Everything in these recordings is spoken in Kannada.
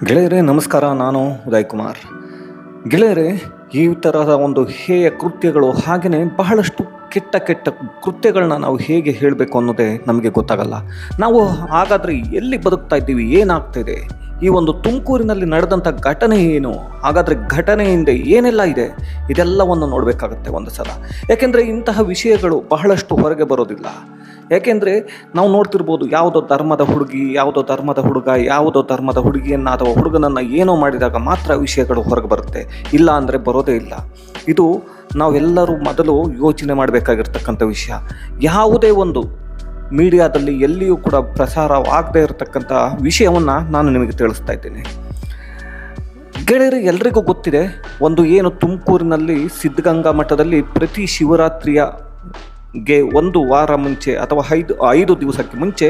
ಗೆಳೆಯರೇ ನಮಸ್ಕಾರ. ನಾನು ಉದಯ್ ಕುಮಾರ್. ಗೆಳೆಯರೇ, ಈ ಥರದ ಒಂದು ಹೇಯ ಕೃತ್ಯಗಳು ಹಾಗೆಯೇ ಬಹಳಷ್ಟು ಕೆಟ್ಟ ಕೆಟ್ಟ ಕೃತ್ಯಗಳನ್ನ ನಾವು ಹೇಗೆ ಹೇಳಬೇಕು ಅನ್ನೋದೇ ನಮಗೆ ಗೊತ್ತಾಗಲ್ಲ. ನಾವು ಹಾಗಾದರೆ ಎಲ್ಲಿ ಬದುಕ್ತಾ ಇದ್ದೀವಿ, ಏನಾಗ್ತಿದೆ, ಈ ಒಂದು ತುಮಕೂರಿನಲ್ಲಿ ನಡೆದಂಥ ಘಟನೆ ಏನು, ಹಾಗಾದರೆ ಘಟನೆಯಿಂದ ಏನೆಲ್ಲ ಇದೆ, ಇದೆಲ್ಲವನ್ನು ನೋಡಬೇಕಾಗತ್ತೆ ಒಂದು ಸಲ. ಯಾಕೆಂದರೆ ಇಂತಹ ವಿಷಯಗಳು ಬಹಳಷ್ಟು ಹೊರಗೆ ಬರೋದಿಲ್ಲ. ಯಾಕೆಂದರೆ ನಾವು ನೋಡ್ತಿರ್ಬೋದು, ಯಾವುದೋ ಧರ್ಮದ ಹುಡುಗಿ, ಯಾವುದೋ ಧರ್ಮದ ಹುಡುಗ, ಯಾವುದೋ ಧರ್ಮದ ಹುಡುಗಿಯನ್ನು ಅಥವಾ ಹುಡುಗನನ್ನು ಏನೋ ಮಾಡಿದಾಗ ಮಾತ್ರ ವಿಷಯಗಳು ಹೊರಗೆ ಬರುತ್ತೆ, ಇಲ್ಲ ಅಂದರೆ ಬರೋದೇ ಇಲ್ಲ. ಇದು ನಾವೆಲ್ಲರೂ ಮೊದಲು ಯೋಚನೆ ಮಾಡಬೇಕಾಗಿರ್ತಕ್ಕಂಥ ವಿಷಯ. ಯಾವುದೇ ಒಂದು ಮೀಡಿಯಾದಲ್ಲಿ ಎಲ್ಲಿಯೂ ಕೂಡ ಪ್ರಸಾರವಾಗದೇ ಇರತಕ್ಕಂಥ ವಿಷಯವನ್ನು ನಾನು ನಿಮಗೆ ತಿಳಿಸ್ತಾ ಇದ್ದೀನಿ. ಗೆಳೆಯರು, ಎಲ್ರಿಗೂ ಗೊತ್ತಿದೆ, ಒಂದು ಏನು ತುಮಕೂರಿನಲ್ಲಿ ಸಿದ್ಧಗಂಗಾ ಮಠದಲ್ಲಿ ಪ್ರತಿ ಶಿವರಾತ್ರಿಯಗೆ ಒಂದು ವಾರ ಮುಂಚೆ ಅಥವಾ ಐದು ದಿವಸಕ್ಕೆ ಮುಂಚೆ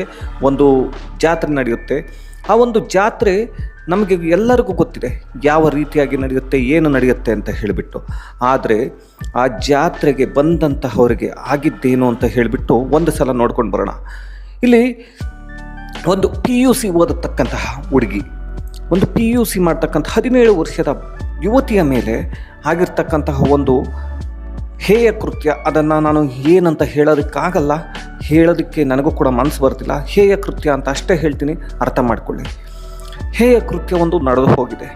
ಒಂದು ಜಾತ್ರೆ ನಡೆಯುತ್ತೆ. ಆ ಒಂದು ಜಾತ್ರೆ ನಮಗೆ ಎಲ್ಲರಿಗೂ ಗೊತ್ತಿದೆ ಯಾವ ರೀತಿಯಾಗಿ ನಡೆಯುತ್ತೆ, ಏನು ನಡೆಯುತ್ತೆ ಅಂತ ಹೇಳಿಬಿಟ್ಟು. ಆದರೆ ಆ ಜಾತ್ರೆಗೆ ಬಂದಂತಹವರಿಗೆ ಆಗಿದ್ದೇನು ಅಂತ ಹೇಳಿಬಿಟ್ಟು ಒಂದು ಸಲ ನೋಡ್ಕೊಂಡು ಬರೋಣ. ಇಲ್ಲಿ ಒಂದು PUC ಓದತಕ್ಕಂತಹ ಹುಡುಗಿ, ಒಂದು PUC ಮಾಡ್ತಕ್ಕಂಥ 17 ವರ್ಷದ ಯುವತಿಯ ಮೇಲೆ ಆಗಿರ್ತಕ್ಕಂತಹ ಒಂದು ಹೇಯ ಕೃತ್ಯ. ಅದನ್ನು ನಾನು ಏನಂತ ಹೇಳೋದಕ್ಕಾಗಲ್ಲ, ಹೇಳೋದಕ್ಕೆ ನನಗೂ ಕೂಡ ಮನಸ್ಸು ಬರ್ತಿಲ್ಲ. ಹೇಯ ಕೃತ್ಯ ಅಂತ ಅಷ್ಟೇ ಹೇಳ್ತೀನಿ, ಅರ್ಥ ಮಾಡಿಕೊಳ್ಳಿ. ಹೇಯ ಕೃತ್ಯ ಒಂದು ನಡೆದು ಹೋಗಿದೆ.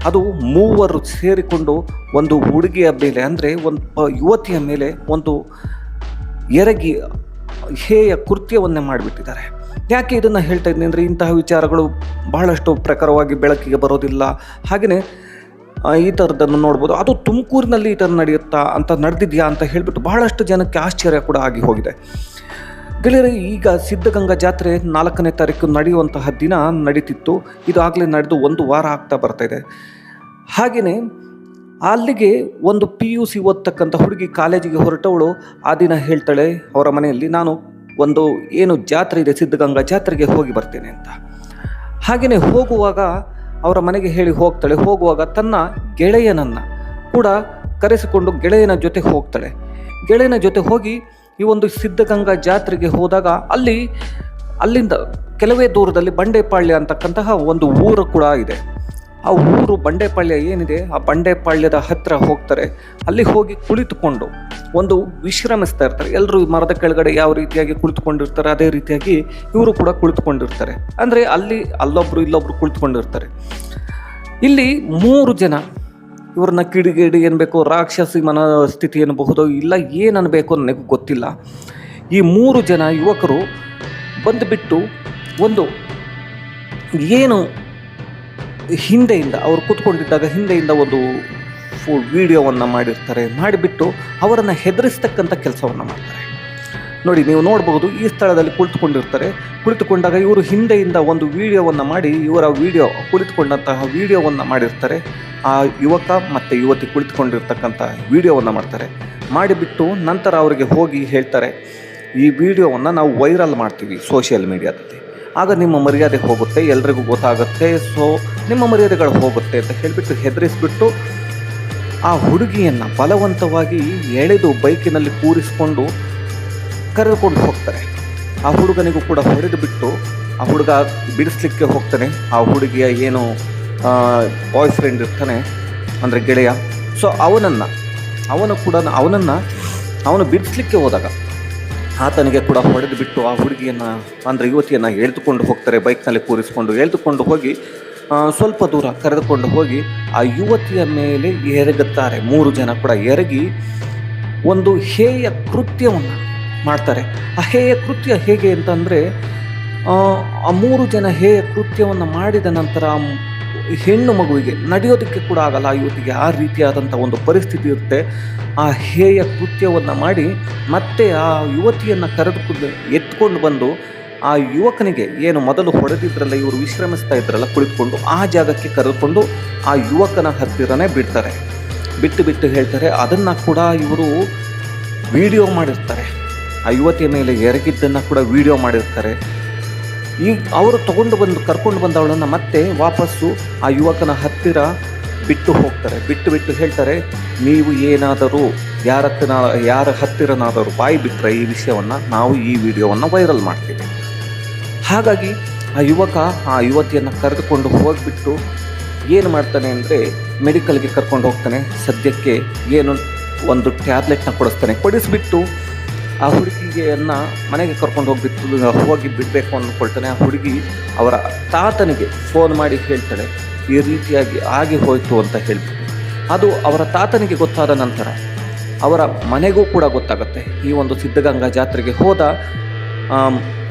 ಅದು 3 ಸೇರಿಕೊಂಡು ಒಂದು ಹುಡುಗಿಯ ಮೇಲೆ, ಅಂದರೆ ಒಂದು ಯುವತಿಯ ಮೇಲೆ ಒಂದು ಎರಗಿ ಹೇಯ ಕೃತ್ಯವನ್ನೇ ಮಾಡಿಬಿಟ್ಟಿದ್ದಾರೆ. ಯಾಕೆ ಇದನ್ನು ಹೇಳ್ತಾ ಇದ್ದೀನಿ ಅಂದರೆ, ಇಂತಹ ವಿಚಾರಗಳು ಬಹಳಷ್ಟು ಪ್ರಖರವಾಗಿ ಬೆಳಕಿಗೆ ಬರೋದಿಲ್ಲ. ಹಾಗೆಯೇ ಈ ಥರದನ್ನು ನೋಡ್ಬೋದು. ಅದು ತುಮಕೂರಿನಲ್ಲಿ ಈ ಥರ ನಡೆಯುತ್ತಾ ಅಂತ, ನಡೆದಿದೆಯಾ ಅಂತ ಹೇಳಿಬಿಟ್ಟು ಬಹಳಷ್ಟು ಜನಕ್ಕೆ ಆಶ್ಚರ್ಯ ಕೂಡ ಆಗಿ ಹೋಗಿದೆ. ಗೆಳೆಯರೆ, ಈಗ ಸಿದ್ಧಗಂಗಾ ಜಾತ್ರೆ 4ನೇ ತಾರೀಕು ನಡೆಯುವಂತಹ ದಿನ ನಡೀತಿತ್ತು. ಇದು ಆಗಲೇ ನಡೆದು 1 ವಾರ ಆಗ್ತಾ ಬರ್ತಾಯಿದೆ. ಹಾಗೆಯೇ ಅಲ್ಲಿಗೆ ಒಂದು PUC ಓದ್ತಕ್ಕಂಥ ಹುಡುಗಿ ಕಾಲೇಜಿಗೆ ಹೊರಟವಳು ಆ ದಿನ ಹೇಳ್ತಾಳೆ ಅವರ ಮನೆಯಲ್ಲಿ, ನಾನು ಒಂದು ಏನು ಜಾತ್ರೆ ಇದೆ ಸಿದ್ಧಗಂಗಾ ಜಾತ್ರೆಗೆ ಹೋಗಿ ಬರ್ತೇನೆ ಅಂತ. ಹಾಗೆಯೇ ಹೋಗುವಾಗ ಅವರ ಮನೆಗೆ ಹೇಳಿ ಹೋಗ್ತಾಳೆ. ಹೋಗುವಾಗ ತನ್ನ ಗೆಳೆಯನನ್ನು ಕೂಡ ಕರೆಸಿಕೊಂಡು ಗೆಳೆಯನ ಜೊತೆ ಹೋಗ್ತಾಳೆ. ಗೆಳೆಯನ ಜೊತೆ ಹೋಗಿ ಈ ಒಂದು ಸಿದ್ಧಗಂಗಾ ಜಾತ್ರೆಗೆ ಹೋದಾಗ ಅಲ್ಲಿಂದ ಕೆಲವೇ ದೂರದಲ್ಲಿ ಬಂಡೆಪಾಳ್ಯ ಅಂತಕ್ಕಂತಹ ಒಂದು ಊರು ಕೂಡ ಇದೆ. ಆ ಊರು ಬಂಡೆಪಾಳ್ಯ ಏನಿದೆ, ಆ ಬಂಡೆಪಾಳ್ಯದ ಹತ್ತಿರ ಹೋಗ್ತಾರೆ. ಅಲ್ಲಿ ಹೋಗಿ ಕುಳಿತುಕೊಂಡು ಒಂದು ವಿಶ್ರಮಿಸ್ತಾ ಇರ್ತಾರೆ. ಎಲ್ಲರೂ ಮರದ ಕೆಳಗಡೆ ಯಾವ ರೀತಿಯಾಗಿ ಕುಳಿತುಕೊಂಡಿರ್ತಾರೆ ಅದೇ ರೀತಿಯಾಗಿ ಇವರು ಕೂಡ ಕುಳಿತುಕೊಂಡಿರ್ತಾರೆ. ಅಂದರೆ ಅಲ್ಲೊಬ್ರು ಇಲ್ಲೊಬ್ರು ಕುಳಿತುಕೊಂಡಿರ್ತಾರೆ. ಇಲ್ಲಿ 3 ಜನ ಇವ್ರನ್ನ ಕಿಡಿಗೇಡಿ ಏನ್ಬೇಕು, ರಾಕ್ಷಸಿ ಮನಸ್ಥಿತಿ ಎನ್ನಬಹುದು, ಇಲ್ಲ ಏನನ್ಬೇಕು ನನಗೆ ಗೊತ್ತಿಲ್ಲ. ಈ 3 ಜನ ಯುವಕರು ಬಂದುಬಿಟ್ಟು ಒಂದು ಏನು ಹಿಂದೆಯಿಂದ ಅವರು ಕೂತ್ಕೊಂಡಿದ್ದಾಗ ಹಿಂದೆಯಿಂದ ಒಂದು ವಿಡಿಯೋವನ್ನು ಮಾಡಿರ್ತಾರೆ. ಮಾಡಿಬಿಟ್ಟು ಅವರನ್ನು ಹೆದರಿಸ್ತಕ್ಕಂಥ ಕೆಲಸವನ್ನು ಮಾಡ್ತಾರೆ. ನೋಡಿ, ನೀವು ನೋಡ್ಬೋದು, ಈ ಸ್ಥಳದಲ್ಲಿ ಕುಳಿತುಕೊಂಡಾಗ ಇವರು ಹಿಂದೆಯಿಂದ ಒಂದು ವಿಡಿಯೋವನ್ನು ಮಾಡಿ, ಇವರ ಕುಳಿತುಕೊಂಡಂತಹ ವಿಡಿಯೋವನ್ನು ಮಾಡಿರ್ತಾರೆ. ಆ ಯುವಕ ಮತ್ತು ಯುವತಿ ಕುಳಿತುಕೊಂಡಿರ್ತಕ್ಕಂಥ ವಿಡಿಯೋವನ್ನು ಮಾಡ್ತಾರೆ. ಮಾಡಿಬಿಟ್ಟು ನಂತರ ಅವರಿಗೆ ಹೋಗಿ ಹೇಳ್ತಾರೆ, ಈ ವಿಡಿಯೋವನ್ನು ನಾವು ವೈರಲ್ ಮಾಡ್ತೀವಿ ಸೋಷಿಯಲ್ ಮೀಡಿಯಾದಲ್ಲಿ, ಆಗ ನಿಮ್ಮ ಮರ್ಯಾದೆ ಹೋಗುತ್ತೆ, ಎಲ್ರಿಗೂ ಗೊತ್ತಾಗುತ್ತೆ, ಸೊ ನಿಮ್ಮ ಮರ್ಯಾದೆಗಳು ಹೋಗುತ್ತೆ ಅಂತ ಹೇಳಿಬಿಟ್ಟು ಹೆದರಿಸ್ಬಿಟ್ಟು ಆ ಹುಡುಗಿಯನ್ನು ಬಲವಂತವಾಗಿ ಎಳೆದು ಬೈಕಿನಲ್ಲಿ ಕೂರಿಸ್ಕೊಂಡು ಕರೆದುಕೊಂಡು ಹೋಗ್ತಾರೆ. ಆ ಹುಡುಗನಿಗೂ ಕೂಡ ಹೊಡೆದು ಬಿಟ್ಟು ಆ ಹುಡುಗ ಬಿಡಿಸ್ಲಿಕ್ಕೆ ಹೋಗ್ತಾನೆ. ಆ ಹುಡುಗಿಯ ಏನು ಬಾಯ್ ಫ್ರೆಂಡ್ ಇರ್ತಾನೆ, ಅಂದರೆ ಗೆಳೆಯ, ಸೊ ಅವನು ಬಿಡಿಸ್ಲಿಕ್ಕೆ ಹೋದಾಗ ಆತನಿಗೆ ಕೂಡ ಹೊಡೆದು ಬಿಟ್ಟು ಆ ಹುಡುಗಿಯನ್ನು, ಅಂದರೆ ಯುವತಿಯನ್ನು ಎಳೆದುಕೊಂಡು ಹೋಗ್ತಾರೆ. ಬೈಕ್ನಲ್ಲಿ ಎಳೆದುಕೊಂಡು ಹೋಗಿ ಸ್ವಲ್ಪ ದೂರ ಕರೆದುಕೊಂಡು ಹೋಗಿ ಆ ಯುವತಿಯ ಮೇಲೆ ಎರಗುತ್ತಾರೆ. 3 ಜನ ಕೂಡ ಎರಗಿ ಒಂದು ಹೇಯ ಕೃತ್ಯವನ್ನು ಮಾಡ್ತಾರೆ. ಆ ಹೇಯ ಕೃತ್ಯ ಹೇಗೆ ಅಂತಂದರೆ, ಆ 3 ಜನ ಹೇಯ ಕೃತ್ಯವನ್ನು ಮಾಡಿದ ನಂತರ ಹೆಣ್ಣು ಮಗುವಿಗೆ ನಡೆಯೋದಕ್ಕೆ ಕೂಡ ಆಗಲ್ಲ. ಆ ಯುವತಿಗೆ ಆ ರೀತಿಯಾದಂಥ ಒಂದು ಪರಿಸ್ಥಿತಿ ಇರುತ್ತೆ. ಆ ಹೇಯ ಕೃತ್ಯವನ್ನು ಮಾಡಿ ಮತ್ತೆ ಆ ಯುವತಿಯನ್ನು ಎತ್ಕೊಂಡು ಬಂದು ಆ ಯುವಕನಿಗೆ ಏನು ಮೊದಲು ಹೊಡೆದಿದ್ರಲ್ಲ, ಇವರು ವಿಶ್ರಮಿಸ್ತಾ ಇದ್ರಲ್ಲ ಕುಳಿತುಕೊಂಡು, ಆ ಜಾಗಕ್ಕೆ ಕರೆದುಕೊಂಡು ಆ ಯುವಕನ ಹತ್ತಿರನೇ ಬಿಡ್ತಾರೆ. ಬಿಟ್ಟು ಹೇಳ್ತಾರೆ, ಅದನ್ನು ಕೂಡ ಇವರು ವಿಡಿಯೋ ಮಾಡಿರ್ತಾರೆ. ಆ ಯುವತಿಯ ಮೇಲೆ ಎರಗಿದ್ದನ್ನು ಕೂಡ ವಿಡಿಯೋ ಮಾಡಿರ್ತಾರೆ. ಈಗ ಅವರು ಕರ್ಕೊಂಡು ಬಂದವಳನ್ನು ಮತ್ತೆ ವಾಪಸ್ಸು ಆ ಯುವಕನ ಹತ್ತಿರ ಬಿಟ್ಟು ಹೋಗ್ತಾರೆ. ಬಿಟ್ಟು ಹೇಳ್ತಾರೆ, ನೀವು ಏನಾದರೂ ಯಾರ ಹತ್ತಿರನಾದರೂ ಬಾಯಿ ಬಿಟ್ಟರೆ ಈ ವಿಷಯವನ್ನು ನಾವು ಈ ವಿಡಿಯೋವನ್ನು ವೈರಲ್ ಮಾಡ್ತೀವಿ. ಹಾಗಾಗಿ ಆ ಯುವಕ ಆ ಯುವತಿಯನ್ನು ಕರೆದುಕೊಂಡು ಹೋಗಿಬಿಟ್ಟು ಏನು ಮಾಡ್ತಾನೆ ಅಂದರೆ ಮೆಡಿಕಲ್ಗೆ ಕರ್ಕೊಂಡು ಹೋಗ್ತಾನೆ. ಸದ್ಯಕ್ಕೆ ಏನು ಒಂದು ಟ್ಯಾಬ್ಲೆಟ್ನ ಕೊಡಿಸ್ಬಿಟ್ಟು ಆ ಹುಡುಗಿಯನ್ನು ಮನೆಗೆ ಕರ್ಕೊಂಡು ಹೋಗಿ ಬಿಡಬೇಕು ಅಂದ್ಕೊಳ್ತಾನೆ. ಆ ಹುಡುಗಿ ಅವರ ತಾತನಿಗೆ ಫೋನ್ ಮಾಡಿ ಹೇಳ್ತಾಳೆ, ಈ ರೀತಿಯಾಗಿ ಆಗಿ ಹೋಯಿತು ಅಂತ ಹೇಳ್ಬಿಟ್ಟು. ಅದು ಅವರ ತಾತನಿಗೆ ಗೊತ್ತಾದ ನಂತರ ಅವರ ಮನೆಗೂ ಕೂಡ ಗೊತ್ತಾಗುತ್ತೆ. ಈ ಒಂದು ಸಿದ್ಧಗಂಗಾ ಜಾತ್ರೆಗೆ ಹೋದ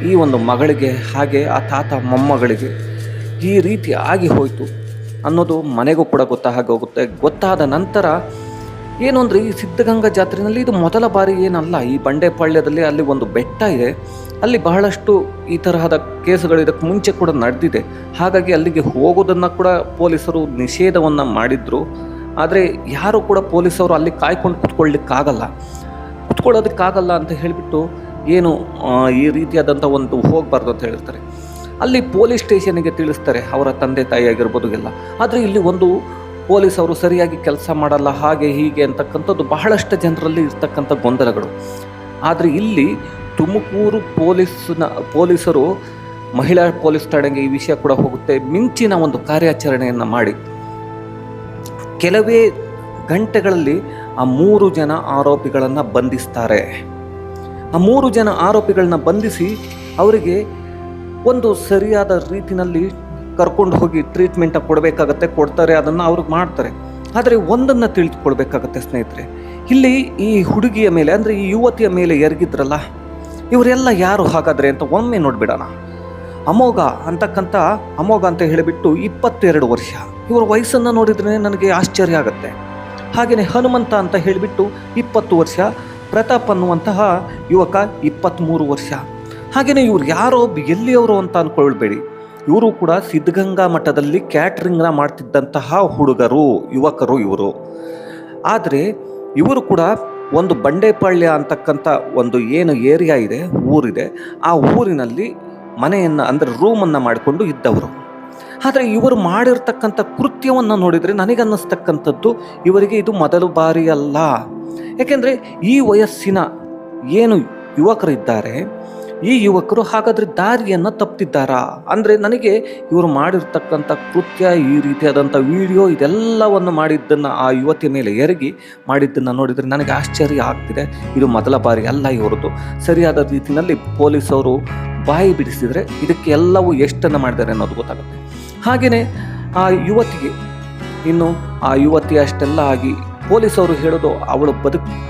ಈ ಒಂದು ಮಗಳಿಗೆ ಹಾಗೆ ಆ ತಾತ ಮೊಮ್ಮಗಳಿಗೆ ಈ ರೀತಿ ಆಗಿ ಹೋಯಿತು ಅನ್ನೋದು ಮನೆಗೂ ಕೂಡ ಗೊತ್ತಾಗೋಗುತ್ತೆ. ಗೊತ್ತಾದ ನಂತರ ಏನು ಅಂದರೆ ಈ ಸಿದ್ಧಗಂಗಾ ಜಾತ್ರೆಯಲ್ಲಿ ಇದು ಮೊದಲ ಬಾರಿ ಏನಲ್ಲ. ಈ ಬಂಡೆಪಾಳ್ಯದಲ್ಲಿ ಅಲ್ಲಿ ಒಂದು ಬೆಟ್ಟ ಇದೆ, ಅಲ್ಲಿ ಬಹಳಷ್ಟು ಈ ತರಹದ ಕೇಸುಗಳು ಇದಕ್ಕೆ ಮುಂಚೆ ಕೂಡ ನಡೆದಿದೆ. ಹಾಗಾಗಿ ಅಲ್ಲಿಗೆ ಹೋಗೋದನ್ನು ಕೂಡ ಪೊಲೀಸರು ನಿಷೇಧವನ್ನು ಮಾಡಿದ್ರು. ಆದರೆ ಯಾರು ಕೂಡ ಪೊಲೀಸರು ಅಲ್ಲಿ ಕಾಯ್ಕೊಂಡು ಕುತ್ಕೊಳ್ಳೋದಕ್ಕಾಗಲ್ಲ ಅಂತ ಹೇಳಿಬಿಟ್ಟು ಏನು ಈ ರೀತಿಯಾದಂಥ ಒಂದು ಹೋಗಬಾರ್ದು ಅಂತ ಹೇಳಿರ್ತಾರೆ. ಅಲ್ಲಿ ಪೊಲೀಸ್ ಸ್ಟೇಷನ್ಗೆ ತಿಳಿಸ್ತಾರೆ ಅವರ ತಂದೆ ತಾಯಿ ಆಗಿರ್ಬೋದು ಎಲ್ಲ. ಆದರೆ ಇಲ್ಲಿ ಒಂದು ಪೊಲೀಸವರು ಸರಿಯಾಗಿ ಕೆಲಸ ಮಾಡಲ್ಲ, ಹಾಗೆ ಹೀಗೆ ಅಂತಕ್ಕಂಥದ್ದು ಬಹಳಷ್ಟು ಜನರಲ್ಲಿ ಇರ್ತಕ್ಕಂಥ ಗೊಂದಲಗಳು. ಆದರೆ ಇಲ್ಲಿ ತುಮಕೂರು ಪೊಲೀಸರು ಮಹಿಳಾ ಪೊಲೀಸ್ ಠಾಣೆಗೆ ಈ ವಿಷಯ ಕೂಡ ಹೋಗುತ್ತೆ. ಮಿಂಚಿನ ಒಂದು ಕಾರ್ಯಾಚರಣೆಯನ್ನು ಮಾಡಿ ಕೆಲವೇ ಗಂಟೆಗಳಲ್ಲಿ ಆ 3 ಜನ ಆರೋಪಿಗಳನ್ನು ಬಂಧಿಸ್ತಾರೆ. ಆ 3 ಜನ ಆರೋಪಿಗಳನ್ನ ಬಂಧಿಸಿ ಅವರಿಗೆ ಒಂದು ಸರಿಯಾದ ರೀತಿಯಲ್ಲಿ ಕರ್ಕೊಂಡು ಹೋಗಿ ಟ್ರೀಟ್ಮೆಂಟ್ ಕೊಡ್ತಾರೆ, ಅದನ್ನು ಅವ್ರಿಗೆ ಮಾಡ್ತಾರೆ. ಆದರೆ ಒಂದನ್ನು ತಿಳಿದುಕೊಳ್ಬೇಕಾಗತ್ತೆ ಸ್ನೇಹಿತರೆ, ಇಲ್ಲಿ ಈ ಹುಡುಗಿಯ ಮೇಲೆ ಅಂದರೆ ಈ ಯುವತಿಯ ಮೇಲೆ ಎರಗಿದ್ರಲ್ಲ, ಇವರೆಲ್ಲ ಯಾರು ಹಾಗಾದರೆ ಅಂತ ಒಮ್ಮೆ ನೋಡಿಬಿಡೋಣ. ಅಮೋಘ ಅಂತ ಹೇಳಿಬಿಟ್ಟು 22 ವರ್ಷ. ಇವರ ವಯಸ್ಸನ್ನು ನೋಡಿದ್ರೆ ನನಗೆ ಆಶ್ಚರ್ಯ ಆಗುತ್ತೆ. ಹಾಗೆಯೇ ಹನುಮಂತ ಅಂತ ಹೇಳಿಬಿಟ್ಟು 20 ವರ್ಷ. ಪ್ರತಾಪ್ ಅನ್ನುವಂತಹ ಯುವಕ 23 ವರ್ಷ. ಹಾಗೆಯೇ ಇವ್ರು ಯಾರೋ ಎಲ್ಲಿಯವರು ಅಂತ ಅಂದ್ಕೊಳ್ಬೇಡಿ, ಇವರು ಕೂಡ ಸಿದ್ಧಗಂಗಾ ಮಠದಲ್ಲಿ ಕ್ಯಾಟ್ರಿಂಗ್ನ ಮಾಡ್ತಿದ್ದಂತಹ ಯುವಕರು ಇವರು. ಆದರೆ ಇವರು ಕೂಡ ಒಂದು ಬಂಡೆಪಾಳ್ಯ ಅಂತಕ್ಕಂಥ ಒಂದು ಏನು ಏರಿಯಾ ಇದೆ, ಊರಿದೆ, ಆ ಊರಿನಲ್ಲಿ ಮನೆಯನ್ನು ಅಂದರೆ ರೂಮನ್ನು ಮಾಡಿಕೊಂಡು ಇದ್ದವರು. ಆದರೆ ಇವರು ಮಾಡಿರ್ತಕ್ಕಂಥ ಕೃತ್ಯವನ್ನು ನೋಡಿದರೆ ನನಗನ್ನಿಸ್ತಕ್ಕಂಥದ್ದು ಇವರಿಗೆ ಇದು ಮೊದಲು ಬಾರಿ ಅಲ್ಲ. ಯಾಕೆಂದರೆ ಈ ವಯಸ್ಸಿನ ಏನು ಯುವಕರಿದ್ದಾರೆ, ಈ ಯುವಕರು ಹಾಗಾದರೆ ದಾರಿಯನ್ನು ತಪ್ಪಿದ್ದಾರಾ ಅಂದರೆ ನನಗೆ ಇವರು ಮಾಡಿರ್ತಕ್ಕಂಥ ಕೃತ್ಯ, ಈ ರೀತಿಯಾದಂಥ ವಿಡಿಯೋ ಇದೆಲ್ಲವನ್ನು ಮಾಡಿದ್ದನ್ನು ಆ ಯುವತಿಯ ಮೇಲೆ ಎರಗಿ ಮಾಡಿದ್ದನ್ನು ನೋಡಿದರೆ ನನಗೆ ಆಶ್ಚರ್ಯ ಆಗ್ತಿದೆ. ಇದು ಮೊದಲ ಬಾರಿ ಅಲ್ಲ ಇವರದ್ದು. ಸರಿಯಾದ ರೀತಿಯಲ್ಲಿ ಪೊಲೀಸವರು ಬಾಯಿ ಬಿಡಿಸಿದರೆ ಇದಕ್ಕೆ ಎಲ್ಲವೂ ಎಷ್ಟನ್ನು ಮಾಡಿದ್ದಾರೆ ಅನ್ನೋದು ಗೊತ್ತಾಗುತ್ತೆ. ಹಾಗೆಯೇ ಆ ಯುವತಿಗೆ ಆ ಯುವತಿ ಅಷ್ಟೆಲ್ಲ ಆಗಿ ಪೊಲೀಸವರು ಹೇಳೋದು ಅವಳು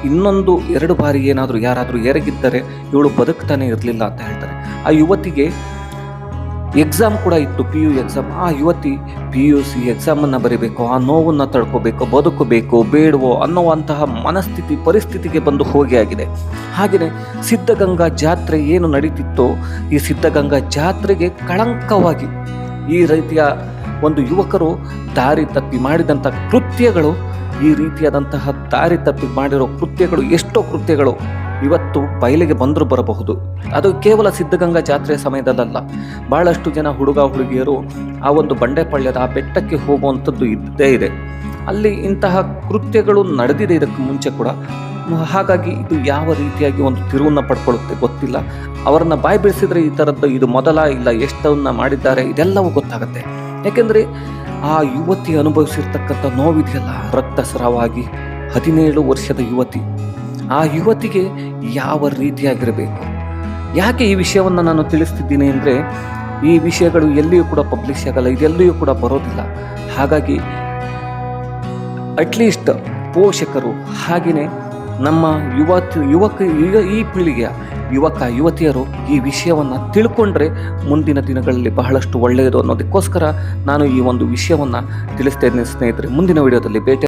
ಇನ್ನೊಂದು 2 ಬಾರಿ ಯಾರಾದರೂ ಎರಗಿದ್ದರೆ ಇವಳು ಬದುಕ್ತಾನೆ ಇರಲಿಲ್ಲ ಅಂತ ಹೇಳ್ತಾರೆ. ಆ ಯುವತಿಗೆ ಎಕ್ಸಾಮ್ ಕೂಡ ಇತ್ತು, PU ಎಕ್ಸಾಮ್. ಆ ಯುವತಿ PUC ಎಕ್ಸಾಮನ್ನು ಬರೀಬೇಕು, ಆ ನೋವನ್ನು ತಡ್ಕೋಬೇಕು, ಬದುಕಬೇಕು ಬೇಡವೋ ಅನ್ನುವಂತಹ ಪರಿಸ್ಥಿತಿಗೆ ಬಂದು ಹೋಗಿ ಆಗಿದೆ. ಹಾಗೆಯೇ ಸಿದ್ಧಗಂಗಾ ಜಾತ್ರೆ ಏನು ನಡೀತಿತ್ತೋ, ಈ ಸಿದ್ಧಗಂಗಾ ಜಾತ್ರೆಗೆ ಕಳಂಕವಾಗಿ ಈ ರೀತಿಯ ಒಂದು ಯುವಕರು ದಾರಿ ತಪ್ಪಿ ಮಾಡಿದಂಥ ಕೃತ್ಯಗಳು, ಈ ರೀತಿಯಾದಂತಹ ದಾರಿ ತಪ್ಪಿ ಮಾಡಿರೋ ಕೃತ್ಯಗಳು, ಎಷ್ಟೋ ಕೃತ್ಯಗಳು ಇವತ್ತು ಬಯಲಿಗೆ ಬರಬಹುದು. ಅದು ಕೇವಲ ಸಿದ್ಧಗಂಗಾ ಜಾತ್ರೆಯ ಸಮಯದಲ್ಲ, ಬಹಳಷ್ಟು ಜನ ಹುಡುಗಿಯರು ಆ ಒಂದು ಬಂಡೆಪಾಳ್ಯದ ಆ ಬೆಟ್ಟಕ್ಕೆ ಹೋಗುವಂಥದ್ದು ಇದ್ದೇ ಇದೆ. ಅಲ್ಲಿ ಇಂತಹ ಕೃತ್ಯಗಳು ನಡೆದಿದೆ ಇದಕ್ಕೆ ಮುಂಚೆ ಕೂಡ. ಹಾಗಾಗಿ ಇದು ಯಾವ ರೀತಿಯಾಗಿ ಒಂದು ತಿರುವನ್ನು ಪಡ್ಕೊಳ್ಳುತ್ತೆ ಗೊತ್ತಿಲ್ಲ. ಅವರನ್ನು ಬಾಯಿ ಬಿಡಿಸಿದ್ರೆ ಈ ಥರದ್ದು ಇದು ಮೊದಲ ಇಲ್ಲ ಎಷ್ಟನ್ನ ಮಾಡಿದ್ದಾರೆ ಇದೆಲ್ಲವೂ ಗೊತ್ತಾಗುತ್ತೆ. ಯಾಕೆಂದರೆ ಆ ಯುವತಿ ಅನುಭವಿಸಿರ್ತಕ್ಕಂಥ ನೋವಿದೆಯಲ್ಲ, ರಕ್ತಸ್ರಾವಾಗಿ 17 ವರ್ಷದ ಯುವತಿ, ಆ ಯುವತಿಗೆ ಯಾವ ರೀತಿಯಾಗಿರಬೇಕು. ಯಾಕೆ ಈ ವಿಷಯವನ್ನು ನಾನು ತಿಳಿಸ್ತಿದ್ದೀನಿ ಅಂದರೆ, ಈ ವಿಷಯಗಳು ಎಲ್ಲಿಯೂ ಕೂಡ ಪಬ್ಲಿಷ್ ಆಗಲ್ಲ, ಇದೆಲ್ಲಿಯೂ ಕೂಡ ಬರೋದಿಲ್ಲ. ಹಾಗಾಗಿ ಅಟ್ಲೀಸ್ಟ್ ಪೋಷಕರು ಹಾಗೆಯೇ ನಮ್ಮ ಈ ಪೀಳಿಗೆಯ ಯುವತಿಯರು ಈ ವಿಷಯವನ್ನು ತಿಳ್ಕೊಂಡ್ರೆ ಮುಂದಿನ ದಿನಗಳಲ್ಲಿ ಬಹಳಷ್ಟು ಒಳ್ಳೆಯದು ಅನ್ನೋದಕ್ಕೋಸ್ಕರ ನಾನು ಈ ಒಂದು ವಿಷಯವನ್ನು ತಿಳಿಸ್ತೇನೆ ಸ್ನೇಹಿತರೆ. ಮುಂದಿನ ವಿಡಿಯೋದಲ್ಲಿ ಭೇಟಿ